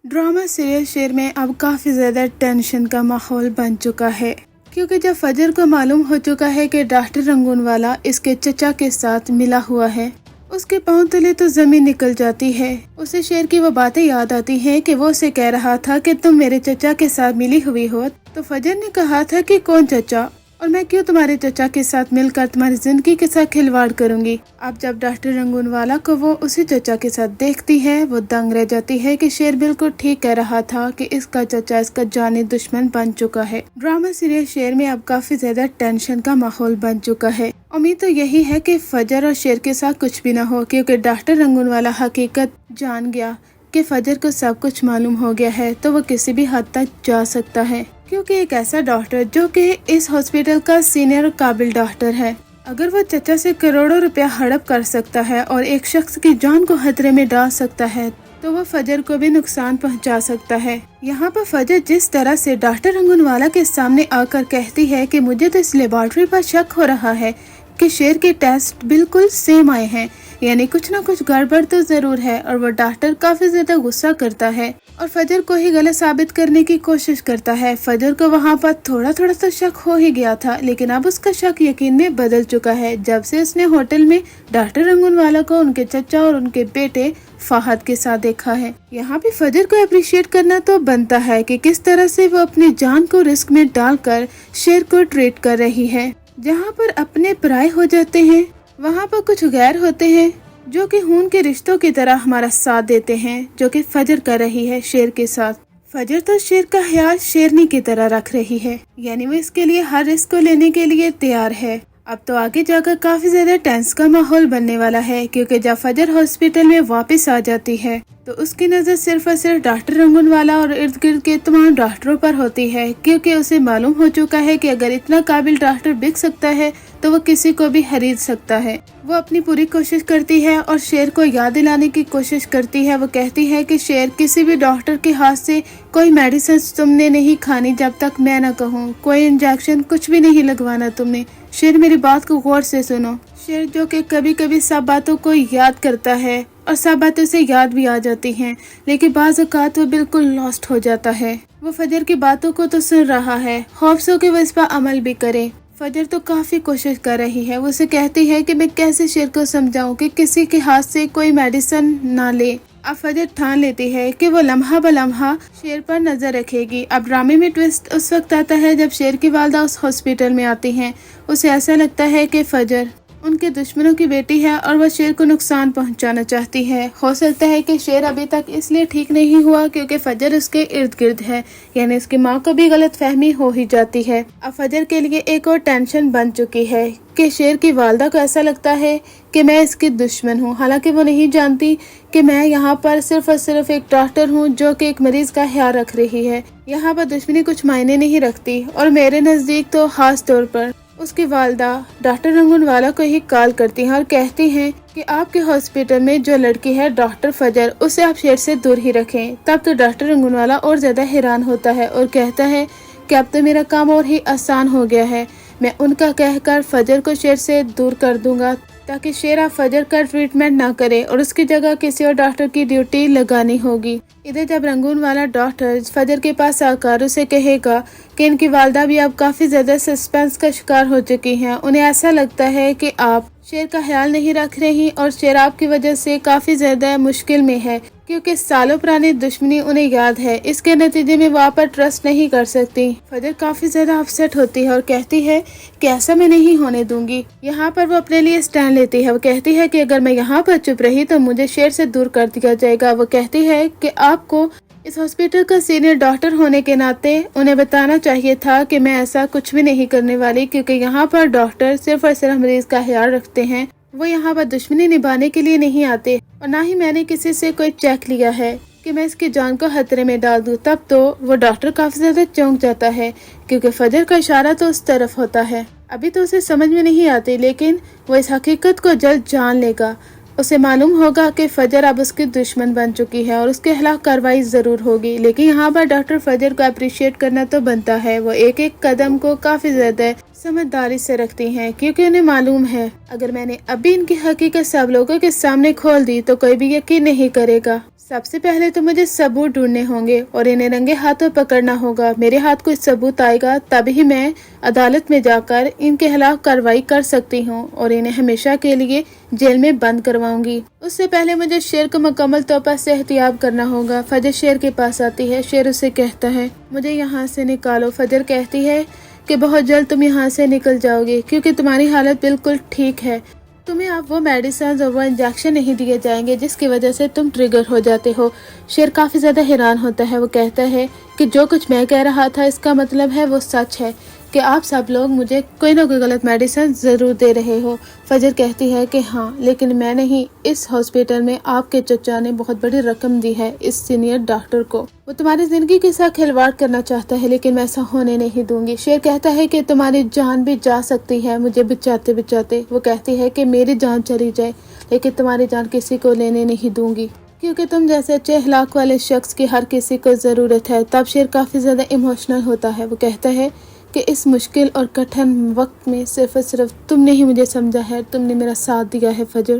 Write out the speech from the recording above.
Drama serial शेर में अब काफ़ी ज़्यादा टेंशन का माहौल बन चुका है, क्योंकि जब फजर को मालूम हो चुका है कि डॉक्टर रंगूनवाला इसके चचा के साथ मिला हुआ है, उसके पांव तले तो ज़मीन निकल जाती है। उसे शेर की वो बातें याद आती हैं कि वो उसे कह रहा था कि तुम मेरे चचा के साथ मिली हुई हो। तो फजर ने कहा था कि कौन चचा, और मैं क्यों तुम्हारे चचा के साथ मिलकर तुम्हारी जिंदगी के साथ खिलवाड़ करूंगी। अब जब डॉक्टर रंगूनवाला को वो उसी चचा के साथ देखती है, वो दंग रह जाती है कि शेर बिल्कुल ठीक कह रहा था कि इसका चचा इसका जानी दुश्मन बन चुका है। ड्रामा सीरियल शेर में अब काफी ज्यादा टेंशन का माहौल बन चुका है। उम्मीद तो यही है कि फजर और शेर के साथ कुछ भी न हो, क्योंकि डॉक्टर रंगूनवाला हकीकत जान गया कि फजर को सब कुछ मालूम हो गया है, तो वो किसी भी हद तक जा सकता है, क्योंकि एक ऐसा डॉक्टर जो कि इस हॉस्पिटल का सीनियर और काबिल डॉक्टर है, अगर वो चचा से करोड़ों रुपया हड़प कर सकता है और एक शख्स की जान को खतरे में डाल सकता है, तो वो फजर को भी नुकसान पहुंचा सकता है। यहाँ पर फजर जिस तरह से डॉक्टर रंगूनवाला के सामने आकर कहती है कि मुझे तो इस लेबोरेटरी पर शक हो रहा है कि शेर के टेस्ट बिल्कुल सेम आए हैं, यानी कुछ ना कुछ गड़बड़ तो जरूर है, और वो डॉक्टर काफी ज्यादा गुस्सा करता है और फजर को ही गलत साबित करने की कोशिश करता है। फजर को वहाँ पर थोड़ा थोड़ा तो शक हो ही गया था, लेकिन अब उसका शक यकीन में बदल चुका है जब से उसने होटल में डॉक्टर रंगूनवाला को उनके चचा और उनके बेटे फाहद के साथ देखा है। यहाँ पे फजर को अप्रिशिएट करना तो बनता है कि किस तरह से वो अपनी जान को रिस्क में डालकर शेर को ट्रीट कर रही है। जहाँ पर अपने पराये हो जाते हैं, वहाँ पर कुछ गैर होते हैं जो कि खून के रिश्तों की तरह हमारा साथ देते हैं, जो कि फजर कर रही है शेर के साथ। फजर तो शेर का ख्याल शेरनी की तरह रख रही है, यानी वो इसके लिए हर रिस्क को लेने के लिए तैयार है। अब तो आगे जाकर काफी ज्यादा टेंस का माहौल बनने वाला है, क्योंकि जब फजर हॉस्पिटल में वापस आ जाती है तो उसकी नजर सिर्फ और सिर्फ डॉक्टर रंगूनवाला और इर्द गिर्द के तमाम डॉक्टरों पर होती है, क्योंकि उसे मालूम हो चुका है कि अगर इतना काबिल डॉक्टर बिक सकता है तो वो किसी को भी खरीद सकता है। वो अपनी पूरी कोशिश करती है और शेर को याद दिलाने की कोशिश करती है। वो कहती है कि शेर, किसी भी डॉक्टर के हाथ से कोई मेडिसिन तुमने नहीं खानी जब तक मैं न कहूँ, कोई इंजेक्शन कुछ भी नहीं लगवाना तुमने। शेर, मेरी बात को गौर से सुनो। शेर जो कि कभी कभी सब बातों को याद करता है और सब बातें उसे याद भी आ जाती हैं, लेकिन बाज़ औक़ात वो बिल्कुल लॉस्ट हो जाता है। वो फजर की बातों को तो सुन रहा है, खौफ से कि वो इस पर अमल भी करे। फजर तो काफी कोशिश कर रही है। वो उसे कहती है कि मैं कैसे शेर को समझाऊं कि किसी के हाथ से कोई मेडिसिन ना ले। अब फजर ठान लेती है कि वो लम्हा ब लम्हा शेर पर नजर रखेगी। अब ड्रामे में ट्विस्ट उस वक्त आता है जब शेर की वालदा उस हॉस्पिटल में आती हैं। उसे ऐसा लगता है कि फजर उनके दुश्मनों की बेटी है और वह शेर को नुकसान पहुंचाना चाहती है। हो सकता है कि शेर अभी तक इसलिए ठीक नहीं हुआ क्योंकि फजर उसके इर्द गिर्द है, यानी उसकी माँ को भी गलत फहमी हो ही जाती है। अब फजर के लिए एक और टेंशन बन चुकी है कि शेर की वालदा को ऐसा लगता है कि मैं इसकी दुश्मन हूँ, हालांकि वो नहीं जानती कि मैं यहाँ पर सिर्फ और सिर्फ एक डॉक्टर हूँ जो कि एक मरीज का ख्याल रख रही है। यहाँ पर दुश्मनी कुछ मायने नहीं रखती, और मेरे नज़दीक तो खास तौर पर उसकी वालदा डॉक्टर रंगूनवाला को ही कॉल करती हैं और कहती हैं कि आपके हॉस्पिटल में जो लड़की है डॉक्टर फजर, उसे आप शेर से दूर ही रखें। तब तो डॉक्टर रंगूनवाला और ज्यादा हैरान होता है और कहता है कि अब तो मेरा काम और ही आसान हो गया है। मैं उनका कहकर फजर को शेर से दूर कर दूंगा ताकि शेर आप फजर का ट्रीटमेंट ना करे और उसकी जगह किसी और डॉक्टर की ड्यूटी लगानी होगी। इधर जब रंगूनवाला डॉक्टर फजर के पास आकर उसे कहेगा कि इनकी वालदा भी अब काफी ज्यादा सस्पेंस का शिकार हो चुकी हैं, उन्हें ऐसा लगता है कि आप शेर का ख्याल नहीं रख रही और शेर आपकी वजह से काफी ज्यादा मुश्किल में है, क्योंकि सालों पुरानी दुश्मनी उन्हें याद है। इसके नतीजे में वो आप पर ट्रस्ट नहीं कर सकती। फजर काफी ज्यादा अपसेट होती है और कहती है कि ऐसा मैं नहीं होने दूंगी। यहाँ पर वो अपने लिए स्टैंड लेती है। वो कहती है कि अगर मैं यहाँ पर चुप रही तो मुझे शेर से दूर कर दिया जाएगा। वो कहती है कि आपको इस हॉस्पिटल का सीनियर डॉक्टर होने के नाते उन्हें बताना चाहिए था कि मैं ऐसा कुछ भी नहीं करने वाली, क्योंकि यहाँ पर डॉक्टर सिर्फ और सिर्फ मरीज का ख्याल रखते हैं। वो यहाँ पर दुश्मनी निभाने के लिए नहीं आते, और ना ही मैंने किसी से कोई चेक लिया है कि मैं इसकी जान को खतरे में डाल दूं। तब तो वो डॉक्टर काफी ज्यादा चौंक जाता है, क्योंकि फजर का इशारा तो उस तरफ होता है। अभी तो उसे समझ में नहीं आती, लेकिन वो इस हकीकत को जल्द जान लेगा। उसे मालूम होगा कि फजर अब उसकी दुश्मन बन चुकी है और उसके खिलाफ कार्रवाई जरूर होगी। लेकिन यहाँ पर डॉक्टर फजर को अप्रिशिएट करना तो बनता है। वो एक एक कदम को काफी ज्यादा समझदारी से रखती हैं, क्योंकि उन्हें मालूम है अगर मैंने अभी इनकी हकीकत सब लोगों के सामने खोल दी तो कोई भी यकीन नहीं करेगा। سب سے پہلے تو مجھے ثبوت ڈھونڈنے ہوں گے اور انہیں رنگے ہاتھوں پکڑنا ہوگا. میرے ہاتھ کوئی ثبوت آئے گا تبھی میں عدالت میں جا کر ان کے خلاف کارروائی کر سکتی ہوں اور انہیں ہمیشہ کے لیے جیل میں بند کرواؤں گی. اس سے پہلے مجھے شیر کو مکمل طور پر صحتیاب کرنا ہوگا. فجر شیر کے پاس آتی ہے. شیر اسے کہتا ہے مجھے یہاں سے نکالو. فجر کہتی ہے کہ بہت جلد تم یہاں سے نکل جاؤ گے کیونکہ تمہاری حالت بالکل ٹھیک ہے. تمہیں اب وہ میڈیسنز اور وہ انجیکشن نہیں دیے جائیں گے جس کی وجہ سے تم ٹریگر ہو جاتے ہو. شیر کافی زیادہ حیران ہوتا ہے. وہ کہتا ہے کہ جو کچھ میں کہہ رہا تھا اس کا مطلب ہے وہ سچ ہے کہ آپ سب لوگ مجھے کوئی نہ کوئی غلط میڈیسن ضرور دے رہے ہو. فجر کہتی ہے کہ ہاں لیکن میں نہیں. اس ہاسپٹل میں آپ کے چچا نے بہت بڑی رقم دی ہے اس سینئر ڈاکٹر کو. وہ تمہاری زندگی کے ساتھ کھلواڑ کرنا چاہتا ہے لیکن میں ایسا ہونے نہیں دوں گی. شیر کہتا ہے کہ تمہاری جان بھی جا سکتی ہے مجھے بچاتے بچاتے. وہ کہتی ہے کہ میری جان چلی جائے لیکن تمہاری جان کسی کو لینے نہیں دوں گی کیونکہ تم جیسے اچھے اخلاق والے شخص کی ہر کسی کو ضرورت ہے. تب شیر کافی زیادہ ایموشنل ہوتا ہے. وہ کہتا ہے کہ اس مشکل اور کٹھن وقت میں صرف تم نے ہی مجھے سمجھا ہے. تم نے میرا ساتھ دیا ہے فجر.